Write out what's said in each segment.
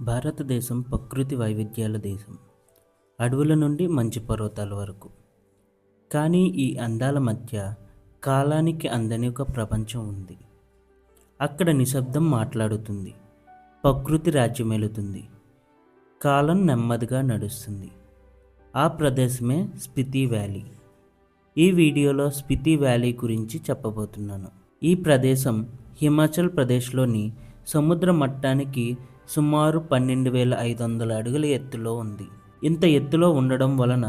భారతదేశం ప్రకృతి వైవిధ్యాల దేశం. అడవుల నుండి మంచు పర్వతాల వరకు. కానీ ఈ అందాల మధ్య కాలానికి అందని ఒక ప్రపంచం ఉంది. అక్కడ నిశ్శబ్దం మాట్లాడుతుంది. ప్రకృతి రాజ్యమేలుతుంది. కాలం నెమ్మదిగా నడుస్తుంది. ఆ ప్రదేశమే స్పితి వ్యాలీ. ఈ వీడియోలో స్పితి వ్యాలీ గురించి చెప్పబోతున్నాను. ఈ ప్రదేశం హిమాచల్ ప్రదేశ్లోని సముద్ర మట్టానికి సుమారు 12,500 అడుగుల ఎత్తులో ఉంది. ఇంత ఎత్తులో ఉండడం వలన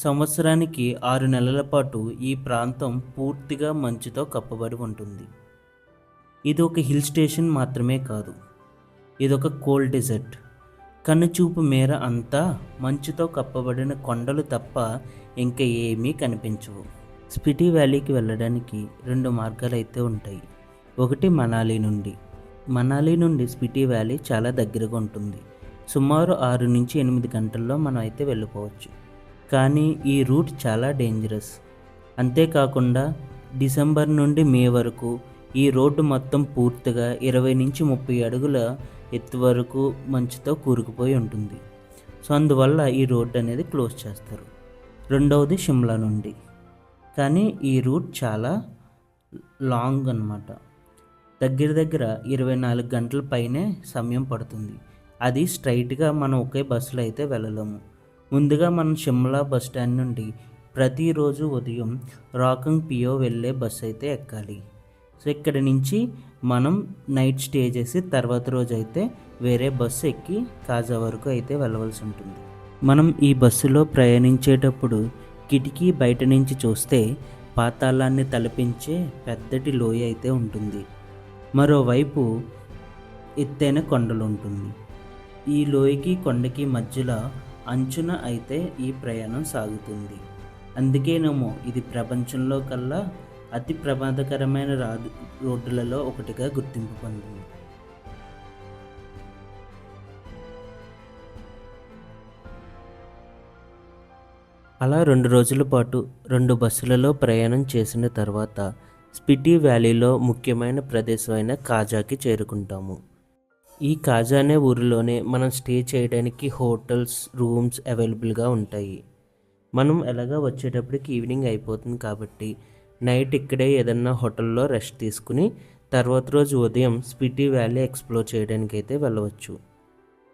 సంవత్సరానికి 6 నెలల పాటు ఈ ప్రాంతం పూర్తిగా మంచుతో కప్పబడి ఉంటుంది. ఇది ఒక హిల్ స్టేషన్ మాత్రమే కాదు, ఇదొక కోల్డ్ డెజర్ట్. కనుచూపు మేర అంతా మంచుతో కప్పబడిన కొండలు తప్ప ఇంకా ఏమీ కనిపించవు. స్పిటి వ్యాలీకి వెళ్ళడానికి 2 మార్గాలు అయితే ఉంటాయి. ఒకటి మనాలి నుండి స్పిటి వ్యాలీ చాలా దగ్గరగా ఉంటుంది. సుమారు 6 నుంచి 8 గంటల్లో మనం అయితే వెళ్ళిపోవచ్చు. కానీ ఈ రూట్ చాలా డేంజరస్. అంతేకాకుండా డిసెంబర్ నుండి మే వరకు ఈ రోడ్డు మొత్తం పూర్తిగా 20 నుంచి 30 అడుగుల ఎత్తు వరకు మంచుతో కూరుకుపోయి ఉంటుంది. సో అందువల్ల ఈ రోడ్డు అనేది క్లోజ్ చేస్తారు. రెండవది షిమ్లా నుండి. కానీ ఈ రూట్ చాలా లాంగ్ అన్నమాట. దగ్గర 24 గంటల పైనే సమయం పడుతుంది. అది స్ట్రైట్గా మనం ఒకే బస్సులో అయితే వెళ్ళలేము. ముందుగా మనం షిమ్లా బస్ స్టాండ్ నుండి ప్రతిరోజు ఉదయం రాకంగ్ పియో వెళ్ళే బస్సు అయితే ఎక్కాలి. సో ఇక్కడ నుంచి మనం నైట్ స్టే చేసి తర్వాత రోజు అయితే వేరే బస్సు ఎక్కి కాజా వరకు అయితే వెళ్ళవలసి ఉంటుంది. మనం ఈ బస్సులో ప్రయాణించేటప్పుడు కిటికీ బయట నుంచి చూస్తే పాతాళాన్ని తలపించే పెద్దటి లోయ అయితే ఉంటుంది. మరోవైపు ఎత్తైన కొండలు ఉంటుంది. ఈ లోయకి కొండకి మధ్యలో అంచున అయితే ఈ ప్రయాణం సాగుతుంది. అందుకేనేమో ఇది ప్రపంచంలో కల్లా అతి ప్రమాదకరమైన రోడ్డులలో ఒకటిగా గుర్తింపు పొందింది. అలా 2 రోజుల పాటు 2 బస్సులలో ప్రయాణం చేసిన తర్వాత స్పిటి వ్యాలీలో ముఖ్యమైన ప్రదేశం అయిన కాజాకి చేరుకుంటాము. ఈ కాజా అనే ఊరిలోనే మనం స్టే చేయడానికి హోటల్స్, రూమ్స్ అవైలబుల్గా ఉంటాయి. మనం ఎలాగా వచ్చేటప్పటికి ఈవినింగ్ అయిపోతుంది కాబట్టి నైట్ ఇక్కడే ఏదన్నా హోటల్లో రెస్ట్ తీసుకుని తర్వాత రోజు ఉదయం స్పిటి వ్యాలీ ఎక్స్ప్లోర్ చేయడానికి అయితే వెళ్ళవచ్చు.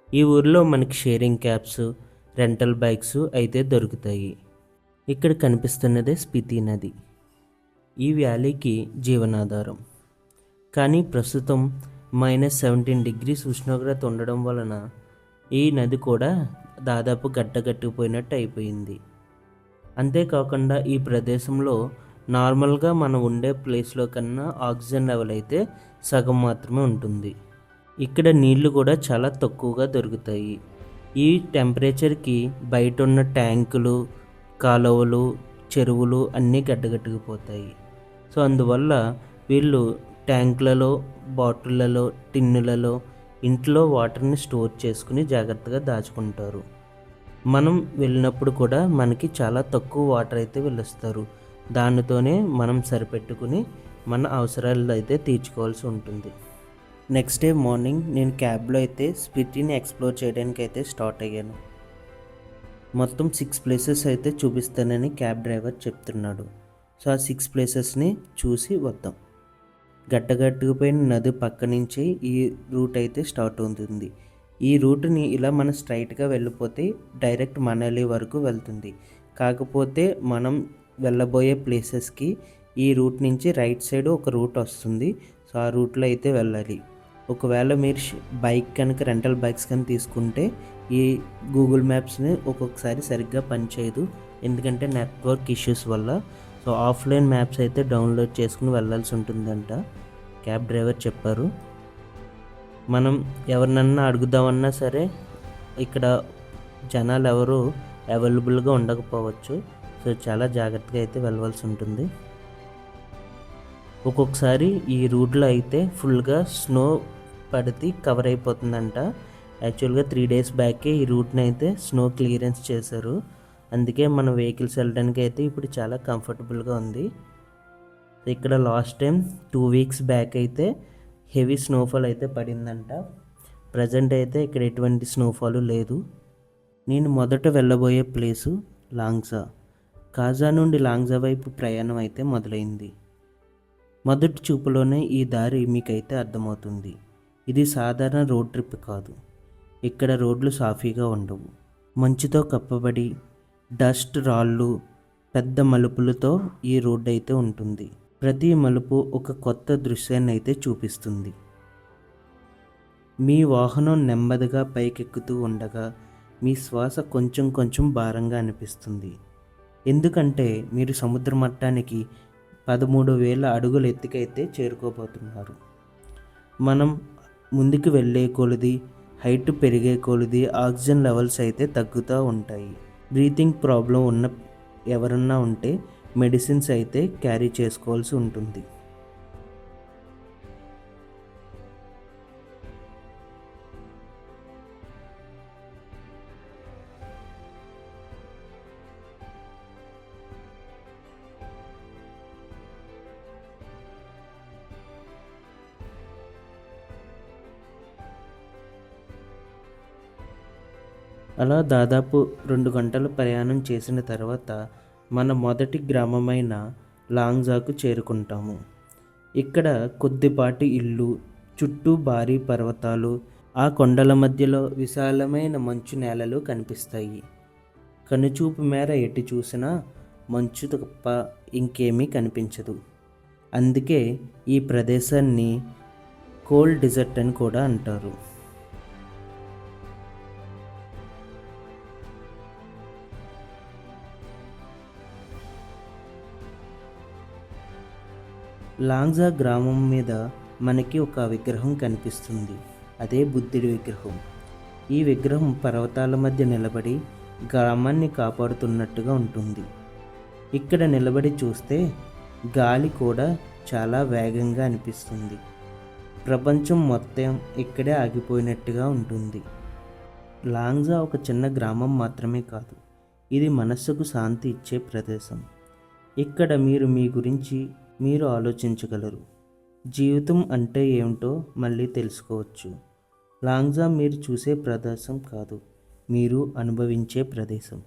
ఈ ఊరిలో మనకి షేరింగ్ క్యాబ్స్, రెంటల్ బైక్స్ అయితే దొరుకుతాయి. ఇక్కడ కనిపిస్తున్నదే స్పితి నది. ఈ వ్యాలీకి జీవనాధారం. కానీ ప్రస్తుతం -17 degrees ఉష్ణోగ్రత ఉండడం వలన ఈ నది కూడా దాదాపు గడ్డగట్టుకుపోయినట్టు అయిపోయింది. అంతేకాకుండా ఈ ప్రదేశంలో నార్మల్గా మనం ఉండే ప్లేస్లో కన్నా ఆక్సిజన్ లెవెల్ అయితే సగం మాత్రమే ఉంటుంది. ఇక్కడ నీళ్లు కూడా చాలా తక్కువగా దొరుకుతాయి. ఈ టెంపరేచర్కి బయట ఉన్న ట్యాంకులు, కాలువలు, చెరువులు అన్నీ గడ్డగట్టుకుపోతాయి. సో అందువల్ల వీళ్ళు ట్యాంకులలో, బాటిళ్ళలో, టిన్నులలో ఇంట్లో వాటర్ని స్టోర్ చేసుకుని జాగ్రత్తగా దాచుకుంటారు. మనం వెళ్ళినప్పుడు కూడా మనకి చాలా తక్కువ వాటర్ అయితే వెళ్ళిస్తారు. దానితోనే మనం సరిపెట్టుకుని మన అవసరాలు అయితే తీర్చుకోవాల్సి ఉంటుంది. నెక్స్ట్ డే మార్నింగ్ నేను క్యాబ్లో అయితే స్పిటిని ఎక్స్ప్లోర్ చేయడానికి అయితే స్టార్ట్ అయ్యాను. మొత్తం 6 ప్లేసెస్ అయితే చూపిస్తానని క్యాబ్ డ్రైవర్ చెప్తున్నాడు. సో ఆ 6 ప్లేసెస్ని చూసి వద్దాం. గడ్డగట్టుకుపోయిన నది పక్క నుంచి ఈ రూట్ అయితే స్టార్ట్ అవుతుంది. ఈ రూట్ని ఇలా మనం స్ట్రైట్గా వెళ్ళిపోతే డైరెక్ట్ మనాలి వరకు వెళ్తుంది. కాకపోతే మనం వెళ్ళబోయే ప్లేసెస్కి ఈ రూట్ నుంచి రైట్ సైడ్ ఒక రూట్ వస్తుంది. సో ఆ రూట్లో అయితే వెళ్ళాలి. ఒకవేళ మీరు బైక్ కనుక రెంటల్ బైక్స్ కనుక తీసుకుంటే ఈ గూగుల్ మ్యాప్స్ని ఒక్కొక్కసారి సరిగ్గా పనిచేయదు, ఎందుకంటే నెట్వర్క్ ఇష్యూస్ వల్ల. సో ఆఫ్లైన్ మ్యాప్స్ అయితే డౌన్లోడ్ చేసుకుని వెళ్ళాల్సి ఉంటుందంట క్యాబ్ డ్రైవర్ చెప్పారు. మనం ఎవరినన్నా అడుగుదామన్నా సరే ఇక్కడ జనాలు ఎవరు అవైలబుల్గా ఉండకపోవచ్చు. సో చాలా జాగ్రత్తగా అయితే వెళ్ళవలసి ఉంటుంది. ఒక్కొక్కసారి ఈ రూట్లో అయితే ఫుల్గా స్నో పడితే కవర్ అయిపోతుందంట. యాక్చువల్గా 3 days బ్యాకే ఈ రూట్ని అయితే స్నో క్లియరెన్స్ చేశారు. అందుకే మన వెహికల్స్ వెళ్ళడానికి అయితే ఇప్పుడు చాలా కంఫర్టబుల్గా ఉంది. ఇక్కడ లాస్ట్ టైం 2 weeks బ్యాక్ అయితే హెవీ స్నోఫాల్ అయితే పడిందంట. ప్రజెంట్ అయితే ఇక్కడ ఎటువంటి స్నోఫాల్ లేదు. నేను మొదట వెళ్ళబోయే ప్లేసు లాంగ్జా. కాజా నుండి లాంగ్జా వైపు ప్రయాణం అయితే మొదలైంది. మొదటి చూపులోనే ఈ దారి మీకైతే అర్థమవుతుంది. ఇది సాధారణ రోడ్ ట్రిప్ కాదు. ఇక్కడ రోడ్లు సాఫీగా ఉండవు. మంచుతో కప్పబడి డస్ట్, రాళ్ళు, పెద్ద మలుపులతో ఈ రోడ్డు అయితే ఉంటుంది. ప్రతి మలుపు ఒక కొత్త దృశ్యాన్ని అయితే చూపిస్తుంది. మీ వాహనం నెమ్మదిగా పైకెక్కుతూ ఉండగా మీ శ్వాస కొంచెం కొంచెం భారంగా అనిపిస్తుంది. ఎందుకంటే మీరు సముద్ర మట్టానికి 13,000 అడుగుల ఎత్తుకైతే చేరుకోబోతున్నారు. మనం ముందుకు వెళ్ళే కొలది, హైట్ పెరిగే కొలది ఆక్సిజన్ లెవెల్స్ అయితే తగ్గుతూ ఉంటాయి. బ్రీతింగ్ ప్రాబ్లం ఉన్న ఎవరన్నా ఉంటే మెడిసిన్స్ అయితే క్యారీ చేసుకోవాల్సి ఉంటుంది. అలా దాదాపు 2 గంటల ప్రయాణం చేసిన తర్వాత మన మొదటి గ్రామమైన లాంగ్జాకు చేరుకుంటాము. ఇక్కడ కొద్దిపాటి ఇల్లు, చుట్టూ భారీ పర్వతాలు, ఆ కొండల మధ్యలో విశాలమైన మంచు నేలలు కనిపిస్తాయి. కనుచూపు మేర ఎటు చూసినా మంచు తప్ప ఇంకేమీ కనిపించదు. అందుకే ఈ ప్రదేశాన్ని కోల్డ్ డెజర్ట్ అని కూడా అంటారు. లాంగ్జా గ్రామం మీద మనకి ఒక విగ్రహం కనిపిస్తుంది. అదే బుద్ధుడి విగ్రహం. ఈ విగ్రహం పర్వతాల మధ్య నిలబడి గ్రామాన్ని కాపాడుతున్నట్టుగా ఉంటుంది. ఇక్కడ నిలబడి చూస్తే గాలి కూడా చాలా వేగంగా అనిపిస్తుంది. ప్రపంచం మొత్తం ఇక్కడే ఆగిపోయినట్టుగా ఉంటుంది. లాంగ్జా ఒక చిన్న గ్రామం మాత్రమే కాదు, ఇది మనస్సుకు శాంతి ఇచ్చే ప్రదేశం. ఇక్కడ మీరు మీ గురించి మీరు ఆలోచించగలరు. జీవితం అంటే ఏమిటో మళ్ళీ తెలుసుకోవచ్చు. లాంగ్జా మీరు చూసే ప్రదేశం కాదు, మీరు అనుభవించే ప్రదేశం.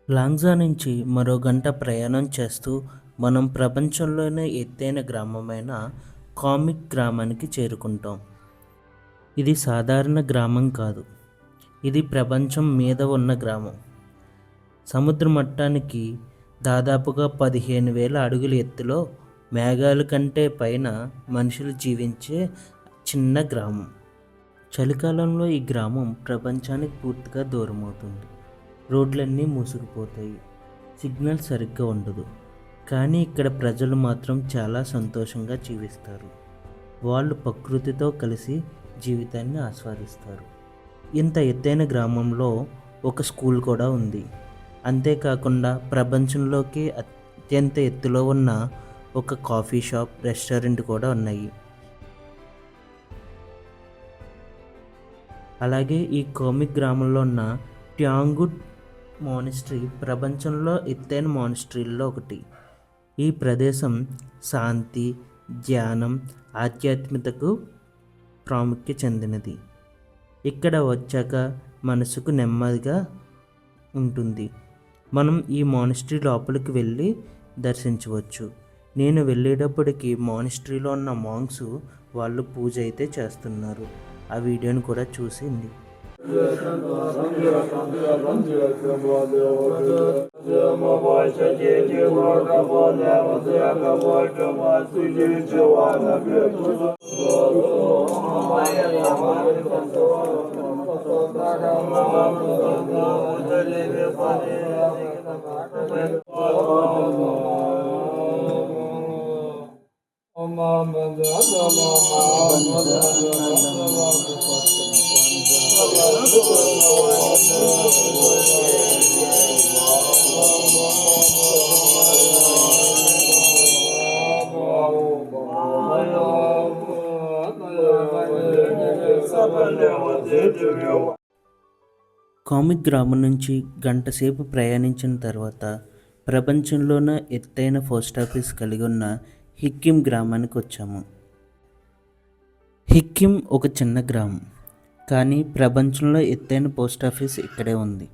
లాంగ్జా నుంచి మరో గంట ప్రయాణం చేస్తూ మనం ప్రపంచంలోనే ఎత్తైన గ్రామమైన కామిక్ గ్రామానికి చేరుకుంటాం. ఇది సాధారణ గ్రామం కాదు, ఇది ప్రపంచం మీద ఉన్న గ్రామం. సముద్ర మట్టానికి దాదాపుగా 15,000 అడుగుల ఎత్తులో మేఘాల కంటే పైన మనుషులు జీవించే చిన్న గ్రామం. చలికాలంలో ఈ గ్రామం ప్రపంచానికి పూర్తిగా దూరమవుతుంది. రోడ్లన్నీ మూసుకుపోతాయి, సిగ్నల్ సరిగ్గా ఉండదు. కానీ ఇక్కడ ప్రజలు మాత్రం చాలా సంతోషంగా జీవిస్తారు. వాళ్ళు ప్రకృతితో కలిసి జీవితాన్ని ఆస్వాదిస్తారు. ఇంత ఎత్తైన గ్రామంలో ఒక స్కూల్ కూడా ఉంది. అంతేకాకుండా ప్రపంచంలోకి అత్యంత ఎత్తులో ఉన్న ఒక కాఫీ షాప్, రెస్టారెంట్ కూడా ఉన్నాయి. అలాగే ఈ కామిక్ గ్రామంలో ఉన్న ట్యాంగుడ్ మానిస్ట్రీ ప్రపంచంలో ఎత్తైన మానిస్ట్రీల్లో ఒకటి. ఈ ప్రదేశం శాంతి, ధ్యానం, ఆధ్యాత్మికతకు ప్రాముఖ్యత చెందినది. ఇక్కడ వచ్చాక మనసుకు నెమ్మదిగా ఉంటుంది. మనం ఈ మానిస్ట్రీ లోపలికి వెళ్ళి దర్శించవచ్చు. నేను వెళ్ళేటప్పటికి మానిస్ట్రీలో ఉన్న మాంగ్స్ వాళ్ళు పూజ అయితే చేస్తున్నారు. ఆ వీడియోని కూడా చూసింది. కామిక్ గ్రామం నుంచి గంట సేపు ప్రయాణించిన తర్వాత ప్రపంచంలోనే ఎత్తైన పోస్ట్ ఆఫీస్ కలిగి ఉన్న హిక్కిం గ్రామానికి వచ్చాము. హిక్కిం ఒక చిన్న గ్రామం, కానీ ప్రపంచంలో ఎత్తైన పోస్ట్ ఆఫీస్ ఇక్కడే ఉంది.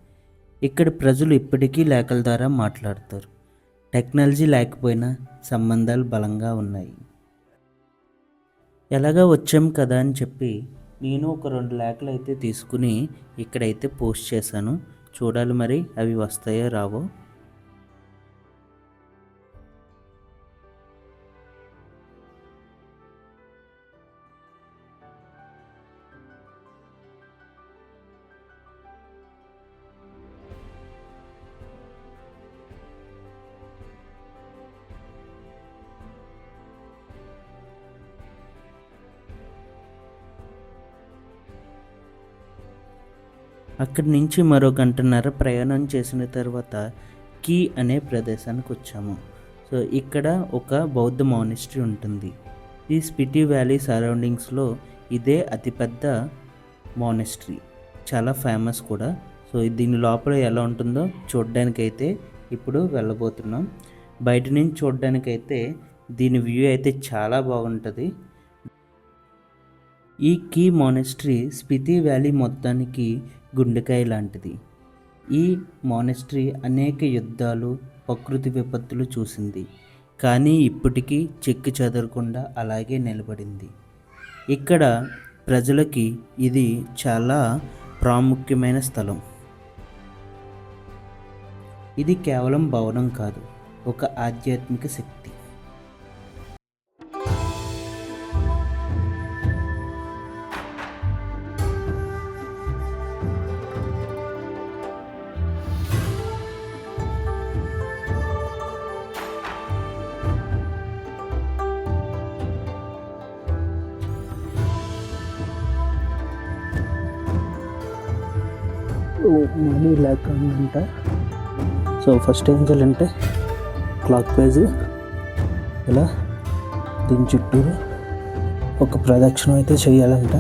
ఇక్కడ ప్రజలు ఇప్పటికీ లేఖల ద్వారా మాట్లాడతారు. టెక్నాలజీ లేకపోయినా సంబంధాలు బలంగా ఉన్నాయి. ఎలాగా వచ్చాం కదా అని చెప్పి నేను ఒక 2 లేఖలు అయితే తీసుకుని ఇక్కడైతే పోస్ట్ చేశాను. చూడాలి మరి అవి వస్తాయో రావో. అక్కడి నుంచి మరో గంటన్నర ప్రయాణం చేసిన తర్వాత కీ అనే ప్రదేశానికి వచ్చాము. సో ఇక్కడ ఒక బౌద్ధ మానిస్ట్రీ ఉంటుంది. ఈ స్పిటి వ్యాలీ సరౌండింగ్స్లో ఇదే అతిపెద్ద మానిస్ట్రీ, చాలా ఫేమస్ కూడా. సో దీని లోపల ఎలా ఉంటుందో చూడడానికైతే ఇప్పుడు వెళ్ళబోతున్నాం. బయట నుంచి చూడడానికైతే దీని వ్యూ అయితే చాలా బాగుంటుంది. ఈ కీ మానిస్ట్రీ స్పితి వ్యాలీ మొత్తానికి గుండెకాయ లాంటిది. ఈ మానిస్ట్రీ అనేక యుద్ధాలు, ప్రకృతి విపత్తులు చూసింది, కానీ ఇప్పటికీ చెక్కి చెదరకుండా అలాగే నిలబడింది. ఇక్కడ ప్రజలకి ఇది చాలా ప్రాముఖ్యమైన స్థలం. ఇది కేవలం భవనం కాదు, ఒక ఆధ్యాత్మిక శక్తి. మనీ ల్యాక్ అంట. సో ఫస్ట్ ఏం చేయాలంటే క్లాక్ వైజ్ ఇలా దీని చుట్టూరు ఒక ప్రదక్షిణం అయితే చేయాలంట.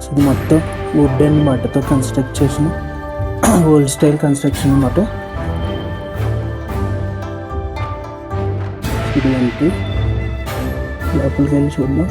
సో మొత్తం వుడ్ అండ్ మట్టితో కన్స్ట్రక్ట్ చేసిన ఓల్డ్ స్టైల్ కన్స్ట్రక్షన్ అన్నమాట. ఇలాంటి లోపలికి వెళ్ళి చూద్దాం.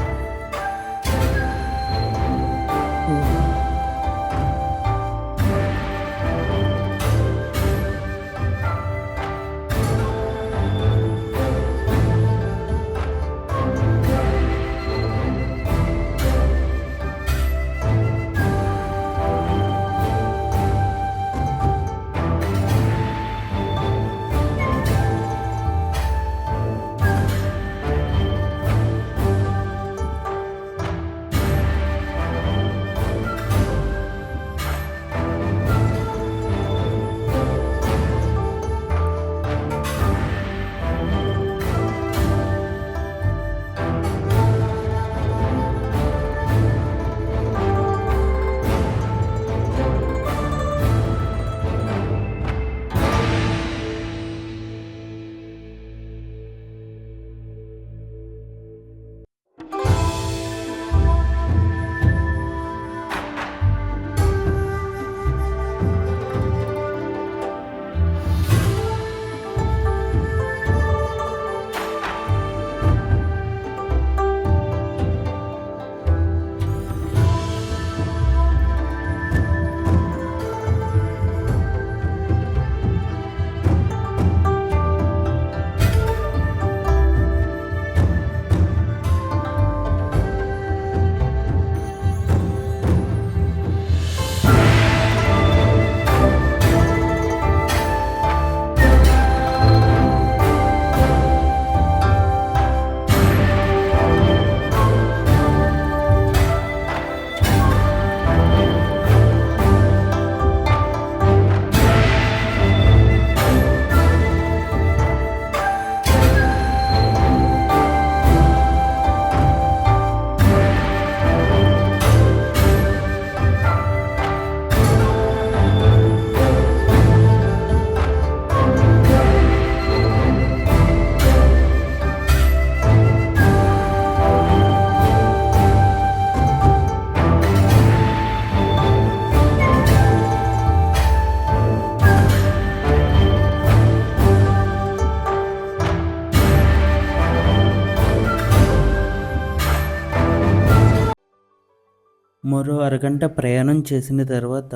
మరో అరగంట ప్రయాణం చేసిన తర్వాత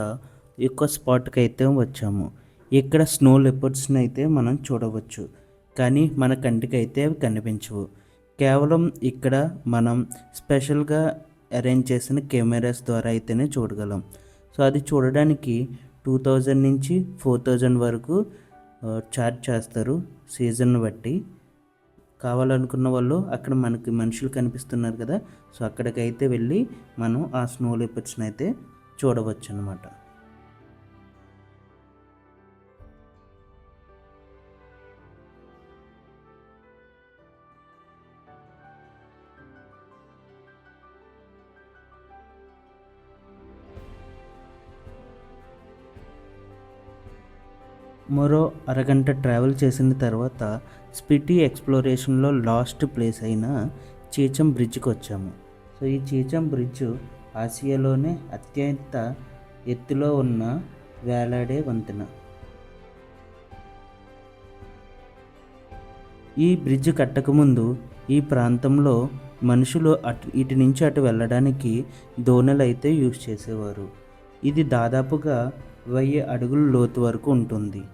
ఎక్కువ స్పాట్కి అయితే వచ్చాము. ఇక్కడ స్నో లెపర్డ్స్ని అయితే మనం చూడవచ్చు, కానీ మన కంటికి అయితే అవి కనిపించవు. కేవలం ఇక్కడ మనం స్పెషల్గా అరేంజ్ చేసిన కెమెరాస్ ద్వారా అయితేనే చూడగలం. సో అది చూడడానికి 2000 నుంచి 4000 వరకు ఛార్జ్ చేస్తారు సీజన్ బట్టి. కావాలనుకున్న వాళ్ళు అక్కడ మనకి మనుషులు కనిపిస్తున్నారు కదా, సో అక్కడికైతే వెళ్ళి మనం ఆ స్నో లెపర్డ్స్ని అయితే చూడవచ్చు అన్నమాట. మరో అరగంట ట్రావెల్ చేసిన తర్వాత స్పిటి ఎక్స్ప్లోరేషన్లో లాస్ట్ ప్లేస్ అయిన చీచం బ్రిడ్జ్కి వచ్చాము. సో ఈ చీచం బ్రిడ్జ్ ఆసియాలోనే అత్యంత ఎత్తులో ఉన్న వేలాడే వంతెన. ఈ బ్రిడ్జ్ కట్టకముందు ఈ ప్రాంతంలో మనుషులు ఇటు నుంచి అటు వెళ్ళడానికి దోణులు అయితే యూజ్ చేసేవారు. ఇది దాదాపుగా 1000 అడుగుల లోతు వరకు ఉంటుంది.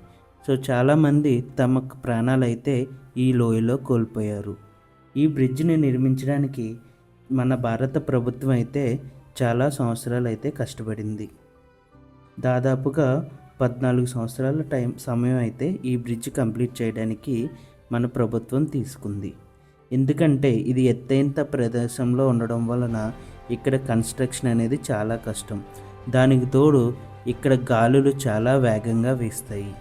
సో చాలామంది తమ ప్రాణాలైతే ఈ లోయలో కోల్పోయారు. ఈ బ్రిడ్జ్ని నిర్మించడానికి మన భారత ప్రభుత్వం అయితే చాలా సంవత్సరాలు అయితే కష్టపడింది. దాదాపుగా 14 సంవత్సరాల సమయం అయితే ఈ బ్రిడ్జ్ కంప్లీట్ చేయడానికి మన ప్రభుత్వం తీసుకుంది. ఎందుకంటే ఇది ఎత్తైన ప్రదేశంలో ఉండడం వలన ఇక్కడ కన్స్ట్రక్షన్ అనేది చాలా కష్టం. దానికి తోడు ఇక్కడ గాలులు చాలా వేగంగా వీస్తాయి.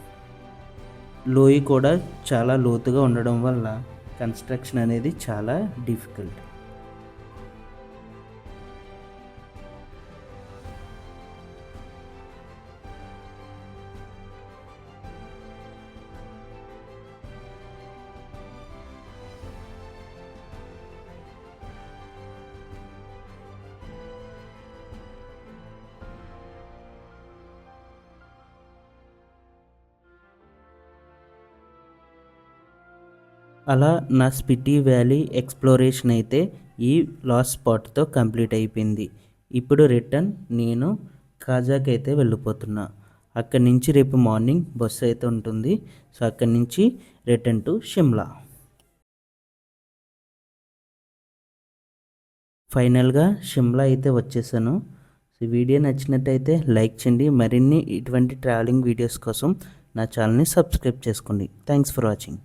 లోయ కూడా చాలా లోతుగా ఉండడం వల్ల కన్స్ట్రక్షన్ అనేది చాలా డిఫికల్ట్. అలా నా స్పిటి వ్యాలీ ఎక్స్ప్లోరేషన్ అయితే ఈ లాస్ట్ స్పాట్తో కంప్లీట్ అయిపోయింది. ఇప్పుడు రిటర్న్ నేను కాజాకి అయితే వెళ్ళిపోతున్నా. అక్కడి నుంచి రేపు మార్నింగ్ బస్సు అయితే ఉంటుంది. సో అక్కడి నుంచి రిటర్న్ టు షిమ్లా. ఫైనల్గా షిమ్లా అయితే వచ్చేసాను. సో వీడియో నచ్చినట్టయితే లైక్ చేయండి. మరిన్ని ఇటువంటి ట్రావెలింగ్ వీడియోస్ కోసం నా ఛానల్ని సబ్స్క్రైబ్ చేసుకోండి. Thanks for watching.